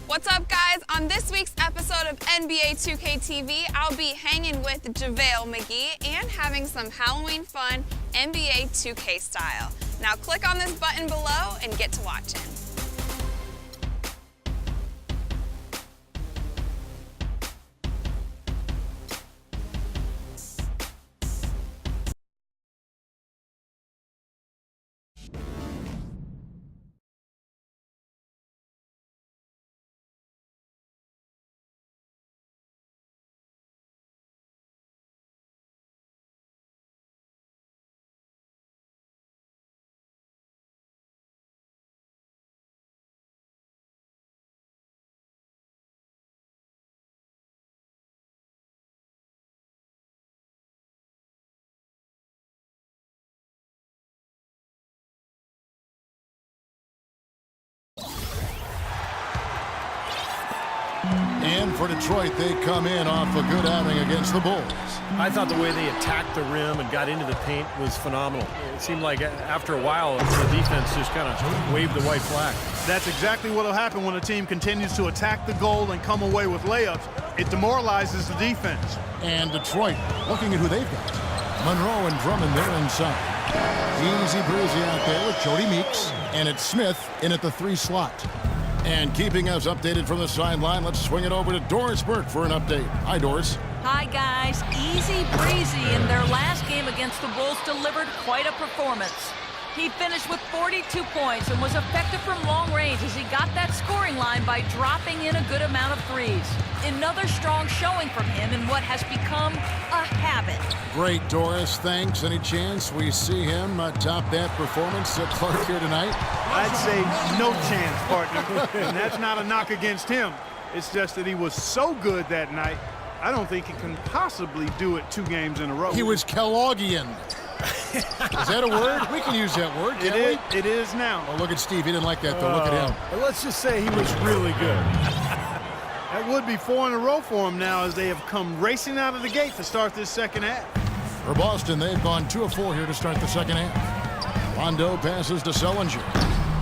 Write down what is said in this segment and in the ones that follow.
What's up, guys? On this week's episode of NBA 2K TV, I'll be hanging with JaVale McGee and having some Halloween fun NBA 2K style. Now click on this button below and get to watching. And for Detroit, they come in off a good outing against the Bulls. I thought the way they attacked the rim and got into the paint was phenomenal. It seemed like after a while, the defense just kind of waved the white flag. That's exactly what will happen when a team continues to attack the goal and come away with layups. It demoralizes the defense. And Detroit, looking at who they've got. Monroe and Drummond there inside. Easy breezy out there with Jody Meeks. And it's Smith in at the 3 slot. And keeping us updated from the sideline, let's swing it over to Doris Burke for an update. Hi, Doris. Hi, guys. Easy breezy in their last game against the Bulls delivered quite a performance. He finished with 42 points and was effective from long range as he got that scoring line by dropping in a good amount of threes. Another strong showing from him in what has become a habit. Great, Doris. Thanks. Any chance we see him top that performance at Clark here tonight? I'd say no chance, partner. And that's not a knock against him. It's just that he was so good that night, I don't think he can possibly do it 2 games in a row. He was Kelloggian. Is that a word? We can use that word, can't we? It is now. Oh, look at Steve. He didn't like that, though. Look at him. Let's just say he was really good. That would be 4 in a row for him now as they have come racing out of the gate to start this second half. For Boston, they've gone 2 of 4 here to start the second half. Rondo passes to Sullinger.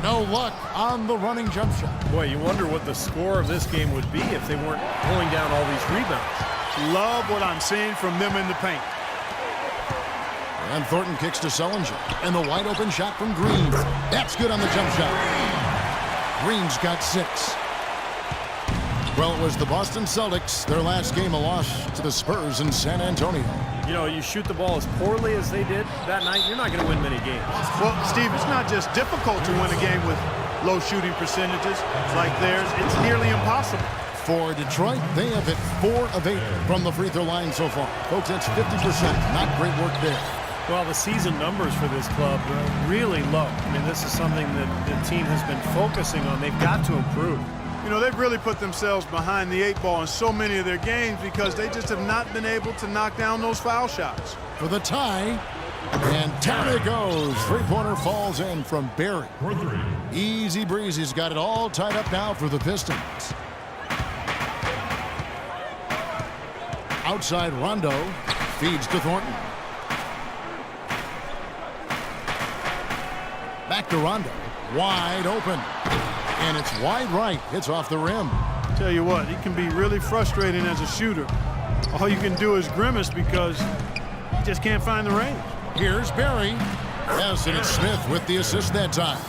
No luck on the running jump shot. Boy, you wonder what the score of this game would be if they weren't pulling down all these rebounds. Love what I'm seeing from them in the paint. And Thornton kicks to Sullinger. And the wide open shot from Green. That's good on the jump shot. Green's got 6. Well, it was the Boston Celtics, their last game a loss to the Spurs in San Antonio. You know, you shoot the ball as poorly as they did that night, you're not going to win many games. Well, Steve, it's not just difficult to win a game with low shooting percentages like theirs. It's nearly impossible. For Detroit, they have hit 4 of 8 from the free throw line so far. Folks, that's 50%. Not great work there. Well, the season numbers for this club are really low. I mean, this is something that the team has been focusing on. They've got to improve. You know, they've really put themselves behind the 8 ball in so many of their games because they just have not been able to knock down those foul shots. For the tie, and down it goes. 3-pointer falls in from Barry. Easy breezy's got it all tied up now for the Pistons. Outside Rondo feeds to Thornton. Back to Rondo. Wide open. And it's wide right. Hits off the rim. Tell you what, he can be really frustrating as a shooter. All you can do is grimace because you just can't find the range. Here's Barry. Yes, and it's Smith with the assist that time.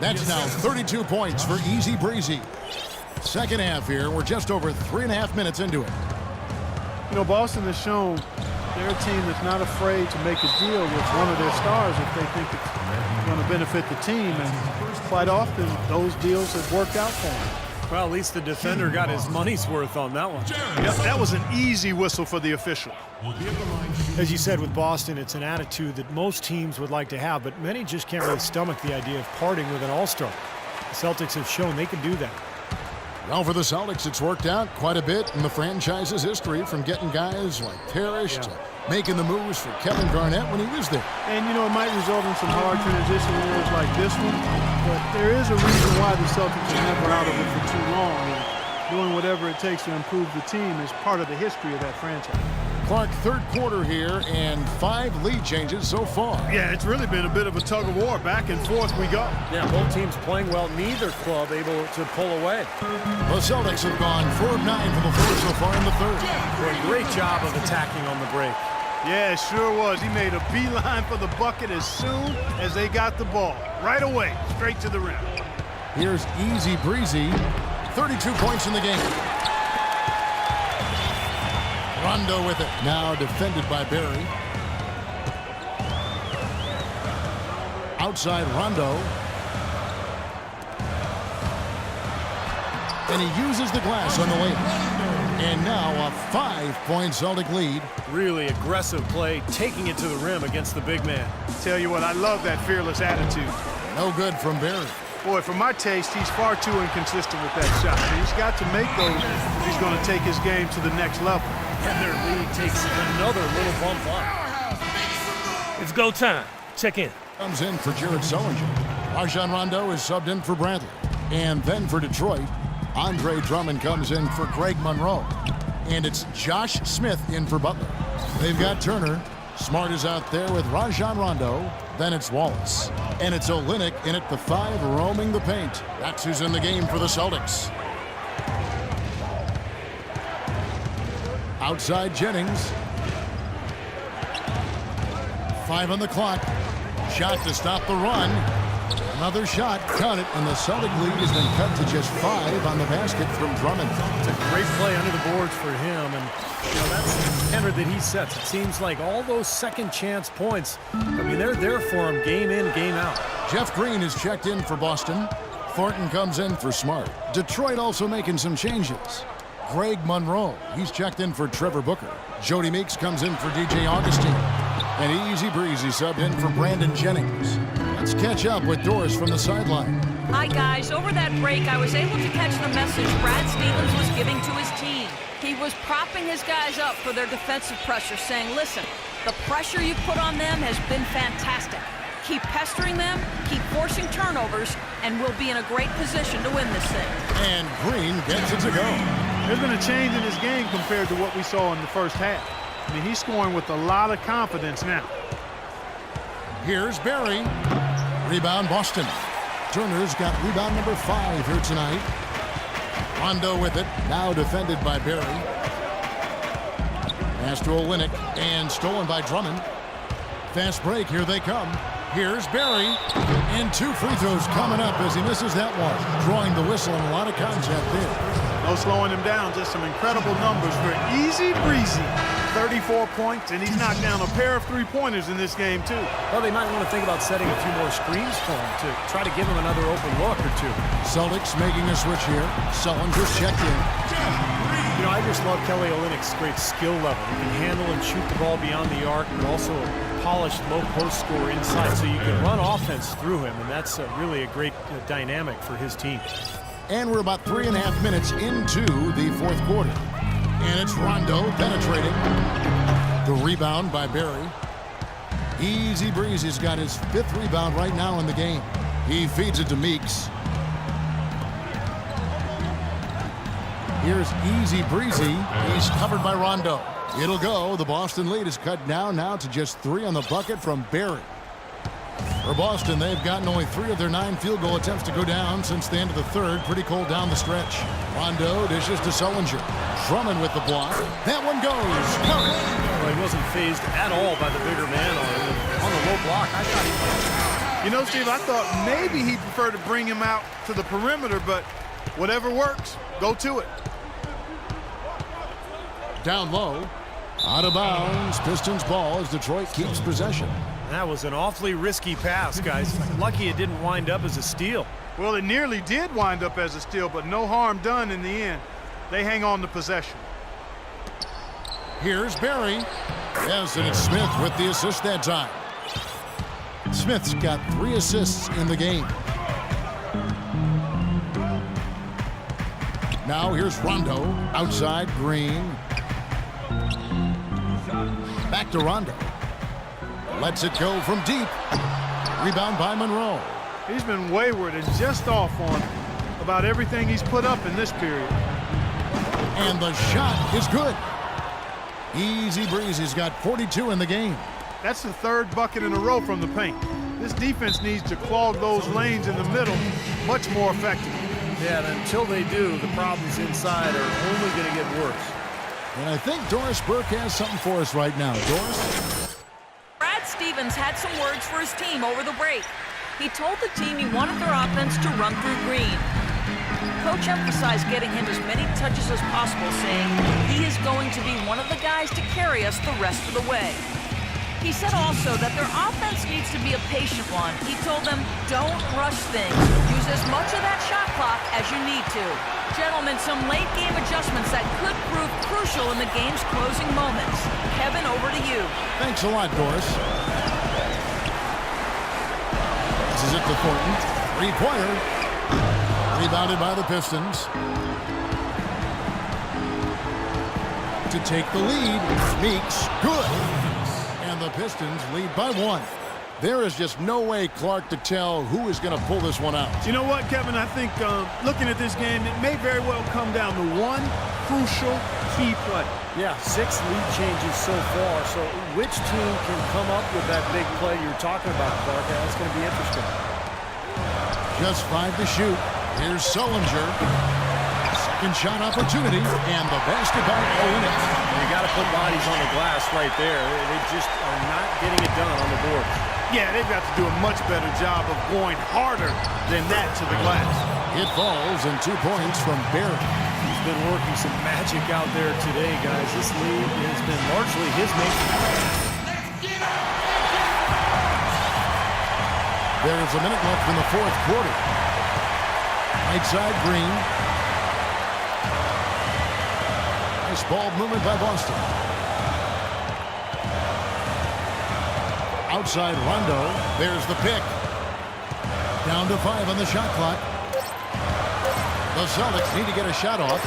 That's now 32 points for Easy Breezy. Second half here. We're just over 3.5 minutes into it. You know, Boston has shown they're a team that's not afraid to make a deal with one of their stars if they think it's going to benefit the team. And quite often, those deals have worked out for them. Well, at least the defender got his money's worth on that one. Yep, that was an easy whistle for the official. As you said with Boston, it's an attitude that most teams would like to have, but many just can't really stomach the idea of parting with an all-star. The Celtics have shown they can do that. Well, for the Celtics, it's worked out quite a bit in the franchise's history, from getting guys like Parrish to making the moves for Kevin Garnett when he was there. And, you know, it might result in some hard transition moves like this one, but there is a reason why the Celtics are never out of it for too long. And doing whatever it takes to improve the team is part of the history of that franchise. Clark, third quarter here and 5 lead changes so far. Yeah, it's really been a bit of a tug of war. Back and forth we go. Yeah, both teams playing well. Neither club able to pull away. The Celtics have gone 4 of 9 for the floor so far in the third. Boy, great job of attacking on the break. Yeah, it sure was. He made a beeline for the bucket as soon as they got the ball. Right away, straight to the rim. Here's Easy Breezy, 32 points in the game. Rondo with it. Now defended by Barry. Outside Rondo. And he uses the glass on the layup. And now a 5-point Celtic lead. Really aggressive play, taking it to the rim against the big man. Tell you what, I love that fearless attitude. No good from Barry. Boy, for my taste, he's far too inconsistent with that shot. He's got to make those if he's going to take his game to the next level. And their lead takes another little bump up. It's go time. Check in. Comes in for Jared Sullinger. Rajon Rondo is subbed in for Bradley. And then for Detroit, Andre Drummond comes in for Greg Monroe. And it's Josh Smith in for Butler. They've got Turner. Smart is out there with Rajon Rondo. Then it's Wallace. And it's Olynyk in at the 5, roaming the paint. That's who's in the game for the Celtics. Outside Jennings. 5 on the clock. Shot to stop the run. Another shot, count it, and the Celtic lead has been cut to just 5 on the basket from Drummond. It's a great play under the boards for him, and that's the standard that he sets. It seems like all those second chance points, they're there for him game in, game out. Jeff Green is checked in for Boston. Thornton comes in for Smart. Detroit also making some changes. Greg Monroe, he's checked in for Trevor Booker. Jody Meeks comes in for DJ Augustine. And Easy Breezy subbed in for Brandon Jennings. Let's catch up with Doris from the sideline. Hi, guys. Over that break, I was able to catch the message Brad Stevens was giving to his team. He was propping his guys up for their defensive pressure, saying, listen, the pressure you put on them has been fantastic. Keep pestering them, keep forcing turnovers, and we'll be in a great position to win this thing. And Green gets it to go. There's been a change in his game compared to what we saw in the first half. He's scoring with a lot of confidence now. Here's Barry. Rebound Boston. Turner's got rebound number 5 here tonight. Rondo with it. Now defended by Barry. Pass to Olynyk and stolen by Drummond. Fast break. Here they come. Here's Barry. And 2 free throws coming up as he misses that one. Drawing the whistle and a lot of contact there. No slowing him down. Just some incredible numbers for Easy Breezy. 34 points, and he's knocked down a pair of 3-pointers in this game, too. Well, they might want to think about setting a few more screens for him to try to give him another open look or 2. Celtics making a switch here. Sullinger's checked in. I just love Kelly Olynyk's great skill level. He can handle and shoot the ball beyond the arc, but also a polished low post scorer inside, so you can run offense through him, and that's really a great dynamic for his team. And we're about 3.5 minutes into the fourth quarter. And it's Rondo penetrating. The rebound by Barry. Easy Breezy's got his 5th rebound right now in the game. He feeds it to Meeks. Here's Easy Breezy. He's covered by Rondo. It'll go. The Boston lead is cut down now to just 3 on the bucket from Barry. For Boston, they've gotten only 3 of their 9 field goal attempts to go down since the end of the third. Pretty cold down the stretch. Rondo dishes to Sullinger. Drummond with the block. That one goes. Well, he wasn't phased at all by the bigger man on the low block. I thought You know, Steve, I thought maybe he'd prefer to bring him out to the perimeter, but whatever works, go to it. Down low. Out of bounds. Pistons ball as Detroit keeps possession. that was an awfully risky pass, guys. Lucky it didn't wind up as a steal. Well, it nearly did wind up as a steal, but no harm done in the end. They hang on to possession. Here's Barry. Yes, and it's Smith with the assist that time. Smith's got 3 assists in the game. Now here's Rondo. Outside, Green. Back to Rondo. Lets it go from deep. Rebound by Monroe. He's been wayward and just off on about everything he's put up in this period. And the shot is good. Easy Breezy's got 42 in the game. That's the third bucket in a row from the paint. This defense needs to clog those lanes in the middle much more effectively. Yeah, and until they do, the problems inside are only going to get worse. And I think Doris Burke has something for us right now. Doris? Brad Stevens had some words for his team over the break. He told the team he wanted their offense to run through Green. Coach emphasized getting him as many touches as possible, saying he is going to be one of the guys to carry us the rest of the way. He said also that their offense needs to be a patient one. He told them, don't rush things. Use as much of that shot clock as you need to. Gentlemen, some late game adjustments that could prove crucial in the game's closing moments. Kevin, over to you. Thanks a lot, Doris. This is it to Thornton. Three-pointer. Rebounded by the Pistons. To take the lead, Meeks, good. And the Pistons lead by 1. There is just no way, Clark, to tell who is going to pull this one out. You know what, Kevin? I think looking at this game, it may very well come down to one crucial key play. Yeah, 6 lead changes so far. So which team can come up with that big play you're talking about, Clark? That's going to be interesting. Just 5 to shoot. Here's Sullinger. Second shot opportunity, and the basket by Olenek. You got to put bodies on the glass right there. They just are not getting it done on the boards. Yeah, they've got to do a much better job of going harder than that to the glass. It falls, and 2 points from Barry. He's been working some magic out there today, guys. This lead has been largely his making. There's a minute left in the fourth quarter. Right side, Green. Nice ball movement by Boston. Outside Rondo. There's the pick. Down to 5 on the shot clock. The Celtics need to get a shot off.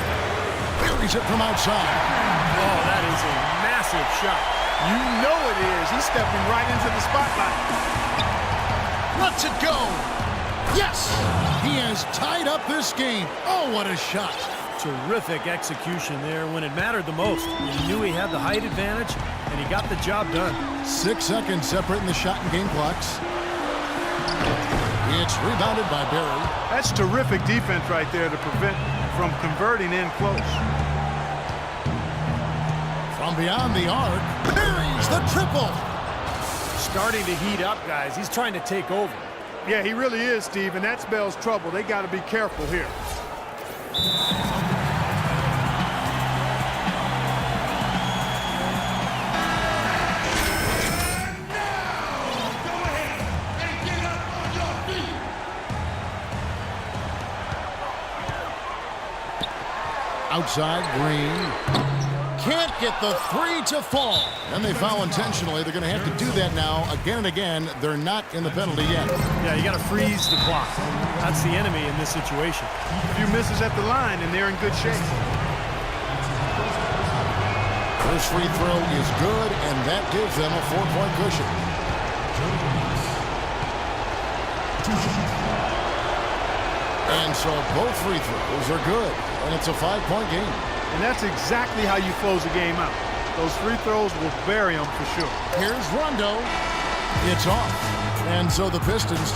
Buries it from outside. Oh, that is a massive shot. You know it is. He's stepping right into the spotlight. Lets it go. Yes! He has tied up this game. Oh, what a shot. Terrific execution there when it mattered the most. He knew he had the height advantage, and he got the job done. 6 seconds separating the shot and game clocks. It's rebounded by Barry. That's terrific defense right there to prevent from converting in close. From beyond the arc, Barry's the triple. Starting to heat up, guys. He's trying to take over. Yeah, he really is, Steve, and that spells trouble. They got to be careful here. Outside, Green. Can't get the 3 to fall. And they foul intentionally. They're going to have to do that now again and again. They're not in the penalty yet. Yeah, you got to freeze the clock. That's the enemy in this situation. A few misses at the line, and they're in good shape. First free throw is good, and that gives them a 4-point cushion. And so both free throws are good, and it's a 5-point game. And that's exactly how you close a game out. Those free throws will bury them for sure. Here's Rondo. It's off. And so the Pistons